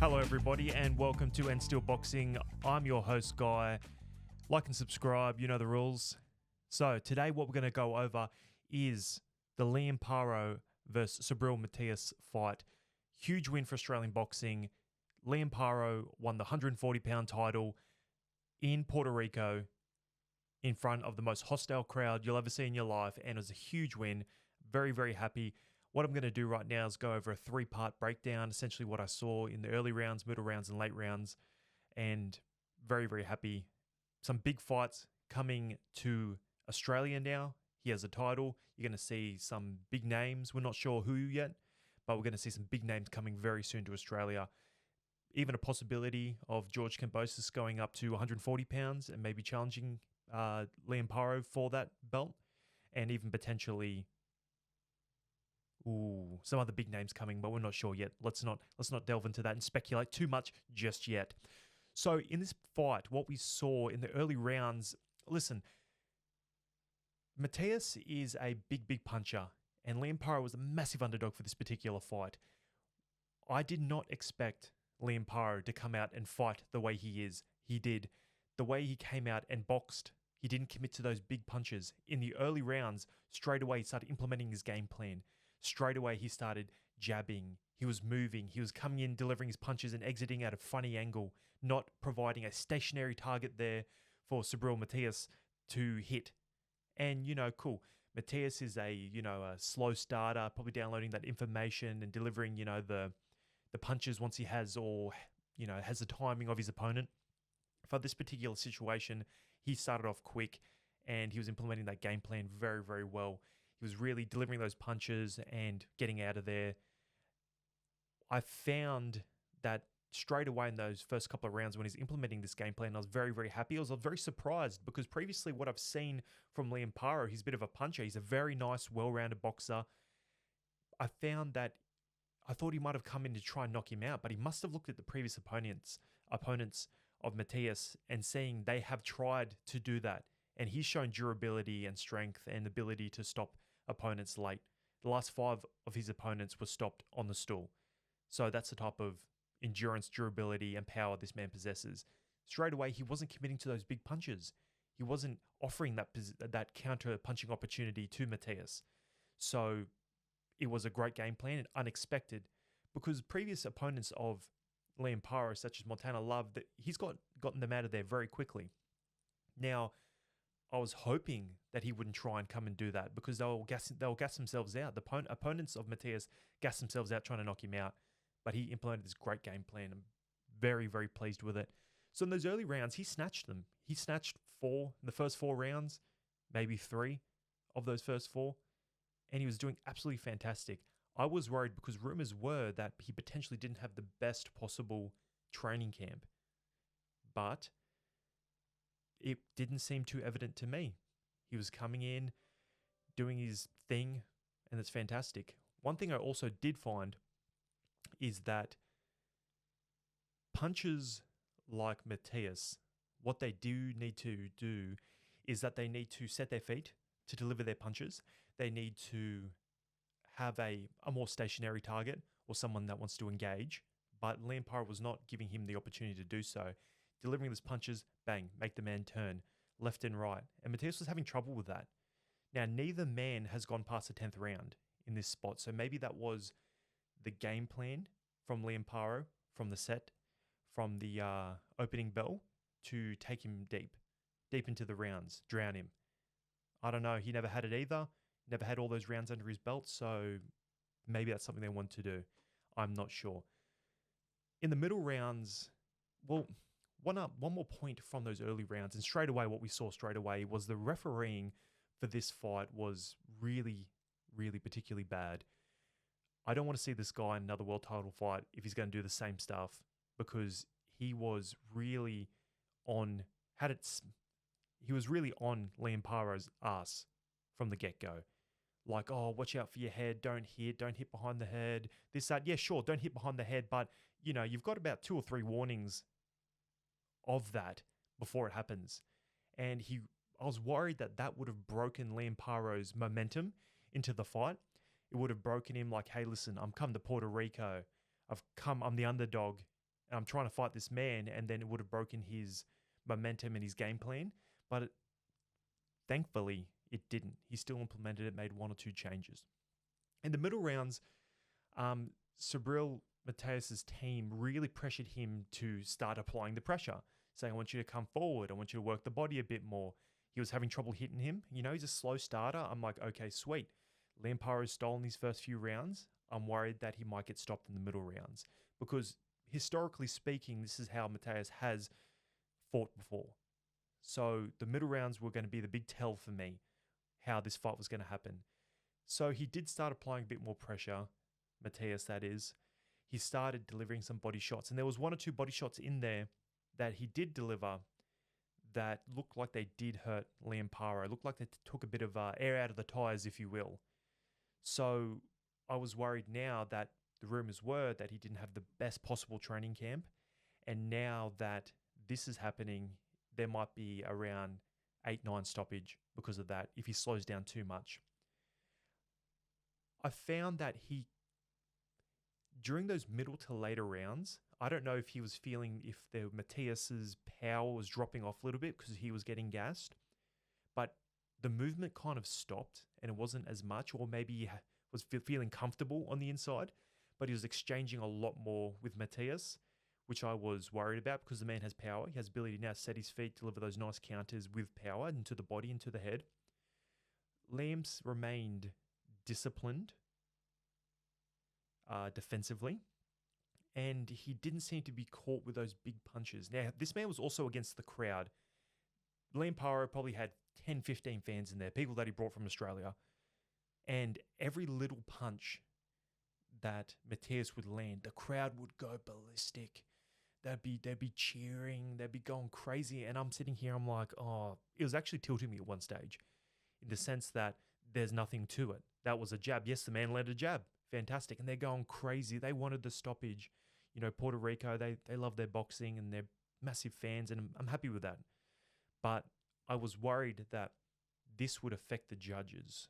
Hello, everybody, and welcome to And Still Boxing. I'm your host, Guy. Like and subscribe, you know the rules. So today what we're going to go over is the Liam Paro versus Subriel Matias fight. Huge win for Australian boxing. Liam Paro won the 140-pound title in Puerto Rico in front of the most hostile crowd you'll ever see in your life, and it was a huge win. Very, very happy. What I'm going to do right now is go over a three-part breakdown, essentially what I saw in the early rounds, middle rounds, and late rounds, and very, very happy. Some big fights coming to Australia now. He has a title. You're going to see some big names. We're not sure who yet, but we're going to see some big names coming very soon to Australia. Even a possibility of George Kambosos going up to 140 pounds and maybe challenging Liam Paro for that belt, and even potentially some other big names coming, but we're not sure yet. Let's not delve into that and speculate too much just yet. So in this fight, what we saw in the early rounds, listen, Matias is a big puncher, and Liam Paro was a massive underdog for this particular fight. I did not expect Liam Paro to come out and fight the way he is. He did. The way he came out and boxed, he didn't commit to those big punches. In the early rounds, straight away he started implementing his game plan. Straight away he started jabbing. He was moving. He was coming in, delivering his punches and exiting at a funny angle, not providing a stationary target there for Subriel Matias to hit. And, cool. Matias is a slow starter, probably downloading that information and delivering, the punches once he has has the timing of his opponent. For this particular situation, he started off quick and he was implementing that game plan very, very well. He was really delivering those punches and getting out of there. I found that straight away in those first couple of rounds when he's implementing this game plan, I was very, very happy. I was very surprised because previously what I've seen from Liam Paro, he's a bit of a puncher. He's a very nice, well-rounded boxer. I found that I thought he might have come in to try and knock him out, but he must have looked at the previous opponents of Matias and seeing they have tried to do that. And he's shown durability and strength and ability to stop opponents late. The last 5 of his opponents were stopped on the stool. So that's the type of endurance, durability, and power this man possesses. Straight away, he wasn't committing to those big punches. He wasn't offering that counter punching opportunity to Matias. So it was a great game plan and unexpected because previous opponents of Liam Paro, such as Montana Love, that he's gotten them out of there very quickly. Now, I was hoping that he wouldn't try and come and do that because they'll gas themselves out. The opponents of Matias gas themselves out trying to knock him out, but he implemented this great game plan. I'm very, very pleased with it. So in those early rounds, he snatched them. He snatched 4 in the first 4 rounds, maybe 3 of those first 4, and he was doing absolutely fantastic. I was worried because rumors were that he potentially didn't have the best possible training camp, but it didn't seem too evident to me. He was coming in, doing his thing, and it's fantastic. One thing I also did find is that punchers like Matias, what they do need to do is that they need to set their feet to deliver their punches. They need to have a more stationary target or someone that wants to engage, but Liam Paro was not giving him the opportunity to do so. Delivering those punches, bang, make the man turn left and right. And Matias was having trouble with that. Now, neither man has gone past the 10th round in this spot. So maybe that was the game plan from Liam Paro, from the set, from the opening bell to take him deep into the rounds, drown him. I don't know. He never had it either. Never had all those rounds under his belt. So maybe that's something they want to do. I'm not sure. In the middle rounds, well, one more point from those early rounds, and straight away what we saw straight away was the refereeing for this fight was really, really particularly bad. I don't want to see this guy in another world title fight if he's going to do the same stuff because he was really on Liam Paro's ass from the get-go. Like, oh, watch out for your head, don't hit behind the head, this, that. Yeah, sure, don't hit behind the head, but, you've got about 2 or 3 warnings of that before it happens. And I was worried that would have broken Liam Paro's momentum into the fight. It would have broken him like, hey, listen, I'm come to Puerto Rico. I'm the underdog. and I'm trying to fight this man, and then it would have broken his momentum and his game plan. But thankfully, it didn't. He still implemented it, made one or two changes. In the middle rounds, Subriel Matias's team really pressured him to start applying the pressure, saying, I want you to come forward. I want you to work the body a bit more. He was having trouble hitting him. He's a slow starter. I'm like, okay, sweet. Liam Paro's stolen these first few rounds. I'm worried that he might get stopped in the middle rounds because historically speaking, this is how Matias has fought before. So the middle rounds were going to be the big tell for me how this fight was going to happen. So he did start applying a bit more pressure, Matias that is. He started delivering some body shots, and there was one or two body shots in there that he did deliver that looked like they did hurt Liam Paro. It looked like they took a bit of air out of the tires, if you will. So I was worried now that the rumors were that he didn't have the best possible training camp, and now that this is happening, there might be around 8-9 stoppage because of that if he slows down too much. I found that during those middle to later rounds, I don't know if he was feeling if Matias's power was dropping off a little bit because he was getting gassed, but the movement kind of stopped and it wasn't as much, or maybe he was feeling comfortable on the inside, but he was exchanging a lot more with Matias, which I was worried about because the man has power. He has ability now to set his feet, deliver those nice counters with power into the body, into the head. Liam's remained disciplined defensively, and he didn't seem to be caught with those big punches. Now, this man was also against the crowd. Liam Paro probably had 10, 15 fans in there, people that he brought from Australia, and every little punch that Matias would land, the crowd would go ballistic. They'd be cheering, they'd be going crazy, and I'm sitting here, I'm like, oh, it was actually tilting me at one stage in the sense that there's nothing to it. That was a jab. Yes, the man landed a jab. Fantastic. And they're going crazy. They wanted the stoppage. Puerto Rico, they love their boxing and they're massive fans, and I'm happy with that. But I was worried that this would affect the judges.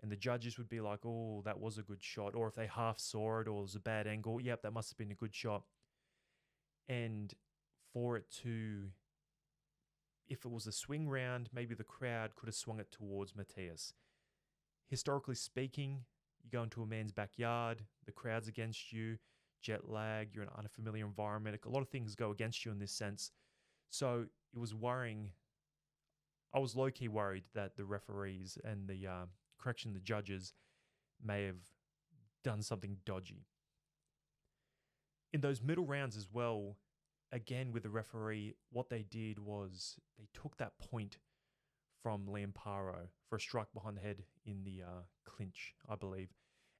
And the judges would be like, oh, that was a good shot. Or if they half saw it or it was a bad angle, yep, that must have been a good shot. And for it to, if it was a swing round, maybe the crowd could have swung it towards Matias. Historically speaking, you go into a man's backyard, the crowd's against you, jet lag, you're in an unfamiliar environment. A lot of things go against you in this sense. So it was worrying. I was low-key worried that the referees and the judges may have done something dodgy. In those middle rounds as well, again with the referee, what they did was they took that point from Liam Paro for a strike behind the head in the clinch, I believe.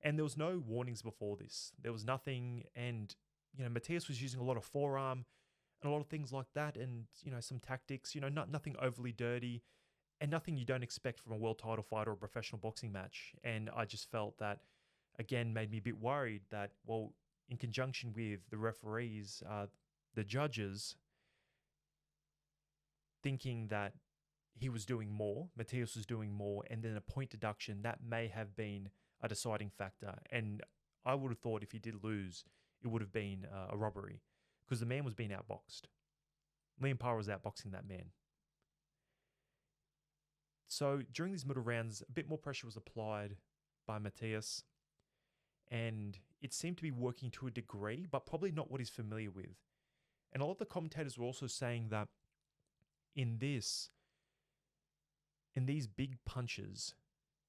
And there was no warnings before this. There was nothing, and Matias was using a lot of forearm and a lot of things like that, and some tactics, nothing overly dirty, and nothing you don't expect from a world title fight or a professional boxing match. And I just felt that, again, made me a bit worried that, well, in conjunction with the referees, the judges, thinking that he was doing more, Matias was doing more, and then a point deduction, that may have been a deciding factor. And I would have thought if he did lose, it would have been a robbery because the man was being outboxed. Liam Paro was outboxing that man. So during these middle rounds, a bit more pressure was applied by Matias, and it seemed to be working to a degree, but probably not what he's familiar with. And a lot of the commentators were also saying that in these big punches,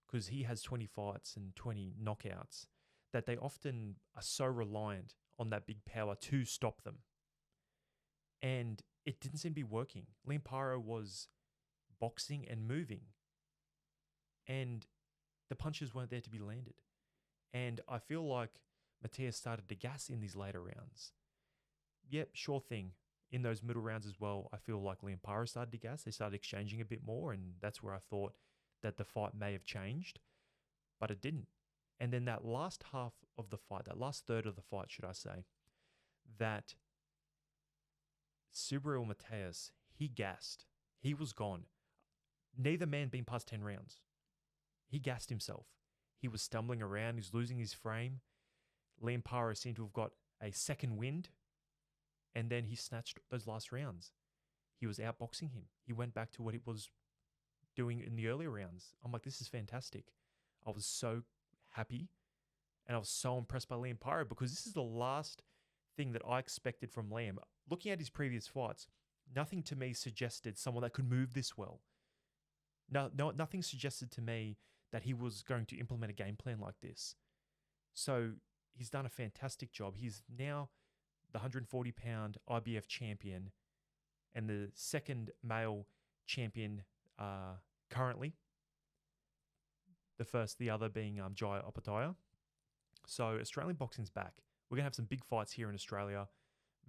because he has 20 fights and 20 knockouts, that they often are so reliant on that big power to stop them. And it didn't seem to be working. Liam Paro was boxing and moving, and the punches weren't there to be landed. And I feel like Matias started to gas in these later rounds. Yep, sure thing. In those middle rounds as well, I feel like Liam Paro started to gas. They started exchanging a bit more, and that's where I thought that the fight may have changed, but it didn't. And then that last half of the fight, that last third of the fight, should I say, that Subriel Matias, he gassed. He was gone. Neither man been past 10 rounds. He gassed himself. He was stumbling around. He was losing his frame. Liam Paro seemed to have got a second wind, and then he snatched those last rounds. He was outboxing him. He went back to what he was doing in the earlier rounds. I'm like, this is fantastic. I was so happy, and I was so impressed by Liam Paro because this is the last thing that I expected from Liam. Looking at his previous fights, nothing to me suggested someone that could move this well. Nothing suggested to me that he was going to implement a game plan like this. So he's done a fantastic job. He's now the 140-pound IBF champion and the second male champion currently. The other being Jai Opataya. So Australian boxing's back. We're going to have some big fights here in Australia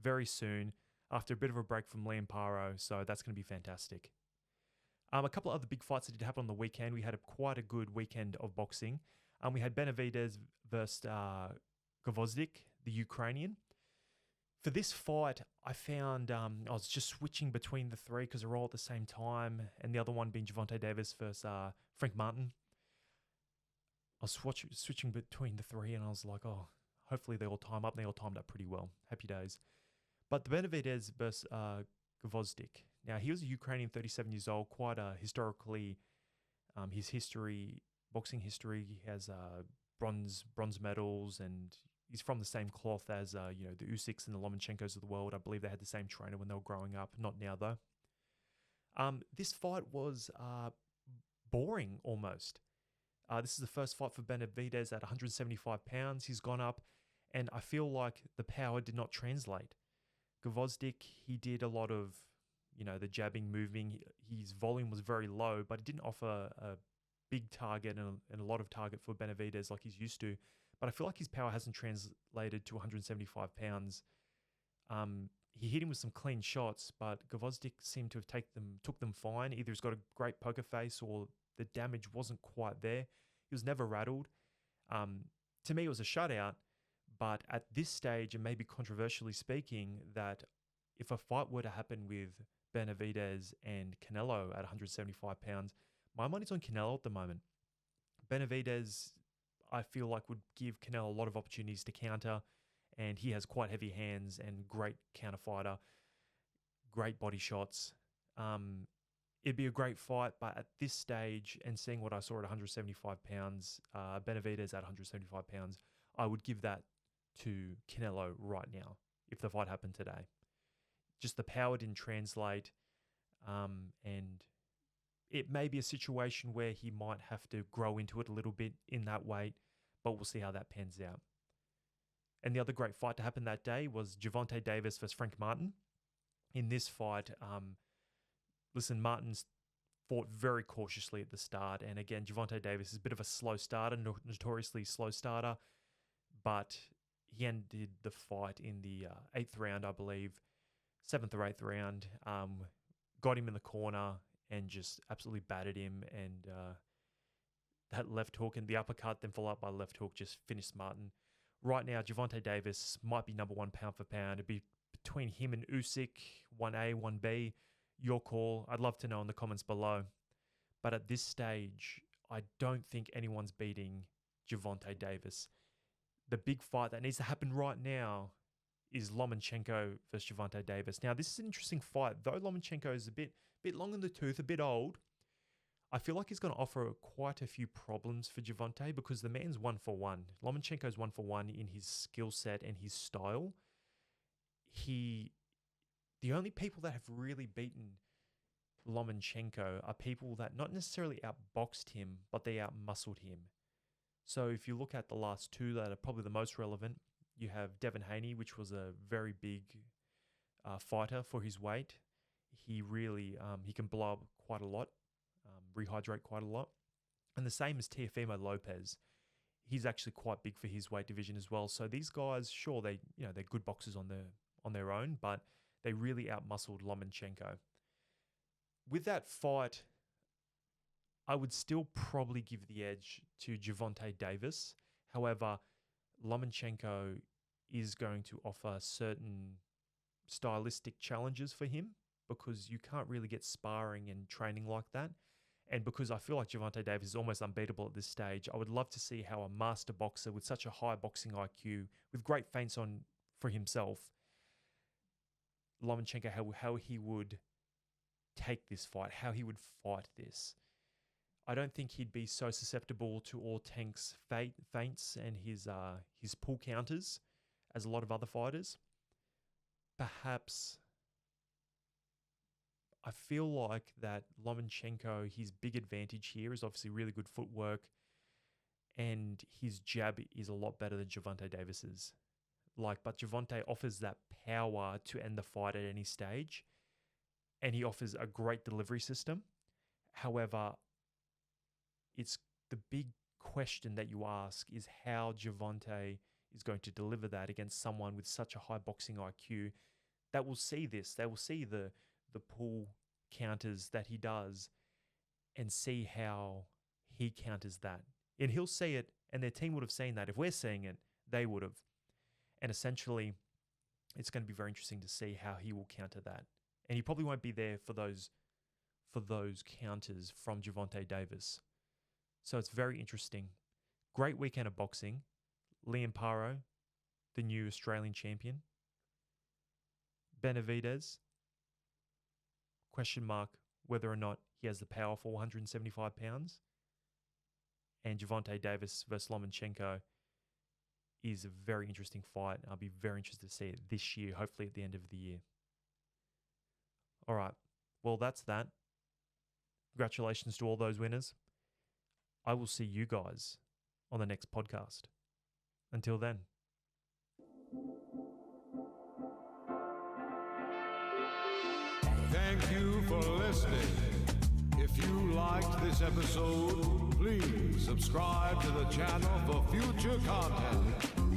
very soon after a bit of a break from Liam Paro. So that's going to be fantastic. A couple of other big fights that did happen on the weekend. We had quite a good weekend of boxing. We had Benavidez versus Gozdyk, the Ukrainian. For this fight, I found I was just switching between the three because they're all at the same time, and the other one being Gozdyk Davis versus Frank Martin. I was switching between the three, and I was like, oh, hopefully they all time up. And they all timed up pretty well. Happy days. But the Benavidez versus Gozdyk. Now, he was a Ukrainian, 37 years old, quite historically, his boxing history, he has bronze medals, and he's from the same cloth as, the Usyks and the Lomachenko's of the world. I believe they had the same trainer when they were growing up. Not now, though. This fight was boring, almost. This is the first fight for Benavidez at 175 pounds. He's gone up, and I feel like the power did not translate. Gozdyk, he did a lot of, the jabbing, moving. His volume was very low, but it didn't offer a big target and a lot of target for Benavidez like he's used to. But I feel like his power hasn't translated to 175 pounds. He hit him with some clean shots, but Gozdyk seemed to have took them fine. Either he's got a great poker face or the damage wasn't quite there. He was never rattled. To me, it was a shutout. But at this stage, and maybe controversially speaking, that if a fight were to happen with Benavidez and Canelo at 175 pounds, my money's on Canelo at the moment. Benavidez, I feel like, would give Canelo a lot of opportunities to counter, and he has quite heavy hands and great counter fighter, great body shots. It'd be a great fight, but at this stage, and seeing what I saw at 175 pounds, Benavidez at 175 pounds, I would give that to Canelo right now if the fight happened today. Just the power didn't translate, and it may be a situation where he might have to grow into it a little bit in that weight, but we'll see how that pans out. And the other great fight to happen that day was Gozdyk Davis versus Frank Martin. In this fight, Martin's fought very cautiously at the start, and again, Gozdyk Davis is a bit of a slow starter, notoriously slow starter, but he ended the fight in the 8th round, I believe, 7th or 8th round, got him in the corner and just absolutely battered him. And that left hook and the uppercut, then followed up by left hook, just finished Martin. Right now, Gozdyk Davis might be number one pound for pound. It'd be between him and Usyk, 1A, 1B. Your call. I'd love to know in the comments below. But at this stage, I don't think anyone's beating Gozdyk Davis. The big fight that needs to happen right now is Lomachenko versus Gozdyk Davis. Now, this is an interesting fight. Though Lomachenko is a bit long in the tooth, a bit old, I feel like he's going to offer quite a few problems for Gozdyk because the man's 1-for-1. Lomachenko's 1-for-1 in his skill set and his style. The only people that have really beaten Lomachenko are people that not necessarily outboxed him, but they outmuscled him. So if you look at the last two that are probably the most relevant, you have Devin Haney, which was a very big fighter for his weight. He really he can blow up quite a lot, rehydrate quite a lot. And the same as Teofimo Lopez. He's actually quite big for his weight division as well. So these guys, sure, they're good boxers on their own, but they really outmuscled Lomachenko. With that fight, I would still probably give the edge to Gozdyk Davis. However, Lomachenko is going to offer certain stylistic challenges for him because you can't really get sparring and training like that. And because I feel like Gozdyk Davis is almost unbeatable at this stage, I would love to see how a master boxer with such a high boxing IQ, with great feints on for himself, Lomachenko, how he would take this fight, how he would fight this. I don't think he'd be so susceptible to all Tank's feints and his pull counters as a lot of other fighters. Perhaps I feel like that Lomachenko, his big advantage here is obviously really good footwork, and his jab is a lot better than Gervonta Davis's. But Gervonta offers that power to end the fight at any stage, and he offers a great delivery system. However, it's the big question that you ask is how Gervonta is going to deliver that against someone with such a high boxing IQ that will see this. They will see the pull counters that he does and see how he counters that. And he'll see it, and their team would have seen that. If we're seeing it, they would have. And essentially, it's going to be very interesting to see how he will counter that. And he probably won't be there for those counters from Gervonta Davis. So it's very interesting. Great weekend of boxing. Liam Paro, the new Australian champion. Benavidez, question mark whether or not he has the power for 175 pounds. And Gervonta Davis versus Lomachenko is a very interesting fight. I'll be very interested to see it this year, hopefully at the end of the year. All right. Well, that's that. Congratulations to all those winners. I will see you guys on the next podcast. Until then. Thank you for listening. If you liked this episode, please subscribe to the channel for future content.